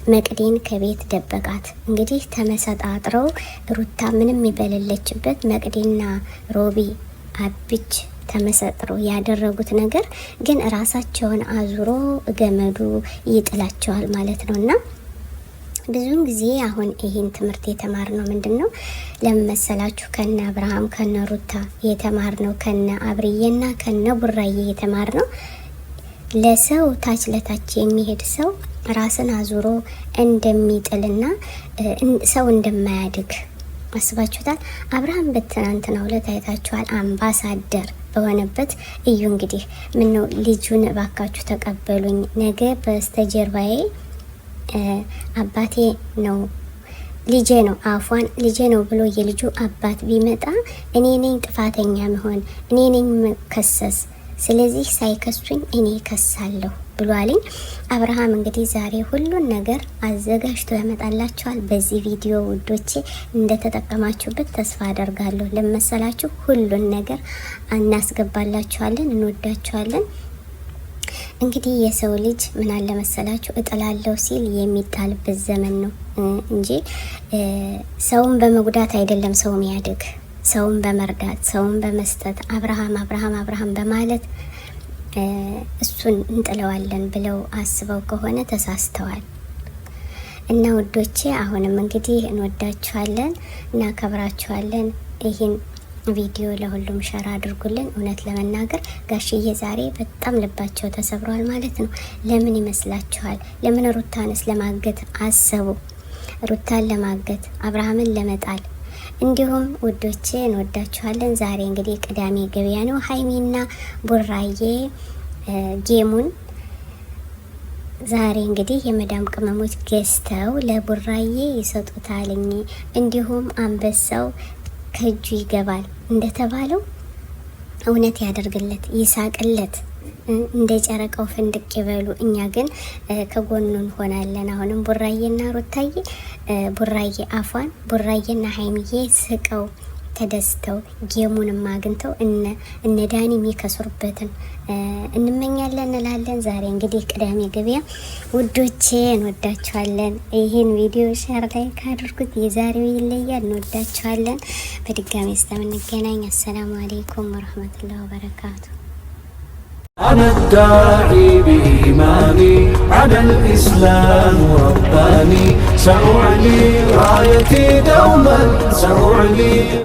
መቅዲን ከቤት ደበቃት። እንግዲህ ተመሰጣጥረው ሩታ ምንም የበለለችበት መቅዲና ሮቢ አብች ተመሰጥረው ያደረጉት ነገር ግን ራሳቸውን አዙሮ ገመዱ ይጥላቸዋል ማለት ነውና ብዙን ጊዜ አሁን ይሄን ትምህርት የተማርነው ምንድነው ለመሰላችሁ ከነ አብርሃም ከነ ሩታ የተማርነው ከነ አብርዬና ከነ ቡራዬ የተማርነው ለሰው ታች ለታች የሚሄድ ሰው ራስን አዙሮ እንደሚጥልና ሰው እንደማያድግ አስባችሁታል። አብርሃም በትናንትናው ዕለት አይታችኋል። አምባሳደር በሆነበት እዩ እንግዲህ ምን ነው ልጁን እባካችሁ ተቀበሉኝ፣ ነገ በስተጀርባዬ አባቴ ነው ልጄ ነው አፏን ልጄ ነው ብሎ የልጁ አባት ቢመጣ እኔ ነኝ ጥፋተኛ መሆን፣ እኔ ነኝ መከሰስ፣ ስለዚህ ሳይከሱኝ እኔ ከሳለሁ ብሏልኝ። አብርሃም እንግዲህ ዛሬ ሁሉን ነገር አዘጋጅቶ ያመጣላችኋል። በዚህ ቪዲዮ ውዶቼ እንደተጠቀማችሁበት ተስፋ አደርጋለሁ። ለመሰላችሁ ሁሉን ነገር እናስገባላችኋለን። እንወዳችኋለን። እንግዲህ የሰው ልጅ ምን አለ መሰላችሁ እጥላለሁ ሲል የሚጣልበት ዘመን ነው እንጂ ሰውን በመጉዳት አይደለም ሰው የሚያድግ፣ ሰውን በመርዳት ሰውን በመስጠት አብርሃም በማለት እሱን እንጥለዋለን ብለው አስበው ከሆነ ተሳስተዋል። እና ውዶቼ አሁንም እንግዲህ እንወዳችኋለን፣ እናከብራችኋለን። ይህን ቪዲዮ ለሁሉም ሸር አድርጉልን። እውነት ለመናገር ጋሽዬ ዛሬ በጣም ልባቸው ተሰብሯል ማለት ነው። ለምን ይመስላችኋል? ለምን ሩታንስ ለማገት አሰቡ? ሩታን ለማገት አብርሃምን ለመጣል እንዲሁም ውዶቼ እንወዳችኋለን። ዛሬ እንግዲህ ቅዳሜ ገበያ ነው። ሀይሚና ቡራዬ ጌሙን ዛሬ እንግዲህ የመዳም ቅመሞች ገዝተው ለቡራዬ ይሰጡታልኝ። እንዲሁም አንበሳው ከእጁ ይገባል እንደተባለው እውነት ያደርግለት፣ ይሳቅለት፣ እንደ ጨረቃው ፍንድቅ ይበሉ። እኛ ግን ከጎኑ እንሆናለን። አሁንም ቡራዬና ሩታዬ ቡራዬ አፏን ቡራዬና ሀይሚዬ ስቀው ተደስተው ጌሙንም አግኝተው እነ ዳኒ የሚከስሩበትን እንመኛለን እንላለን። ዛሬ እንግዲህ ቅዳሜ ገበያ ውዶቼ እንወዳችኋለን። ይህን ቪዲዮ ሼር ላይክ አድርጉት። የዛሬው ይለያል። እንወዳችኋለን። በድጋሚ እስከምንገናኝ አሰላሙ አለይኩም ወረህመቱላሂ ወበረካቱ። أنا الداعي بإيماني على الإسلام رباني، سأعلي رايتي دوما، سأعلي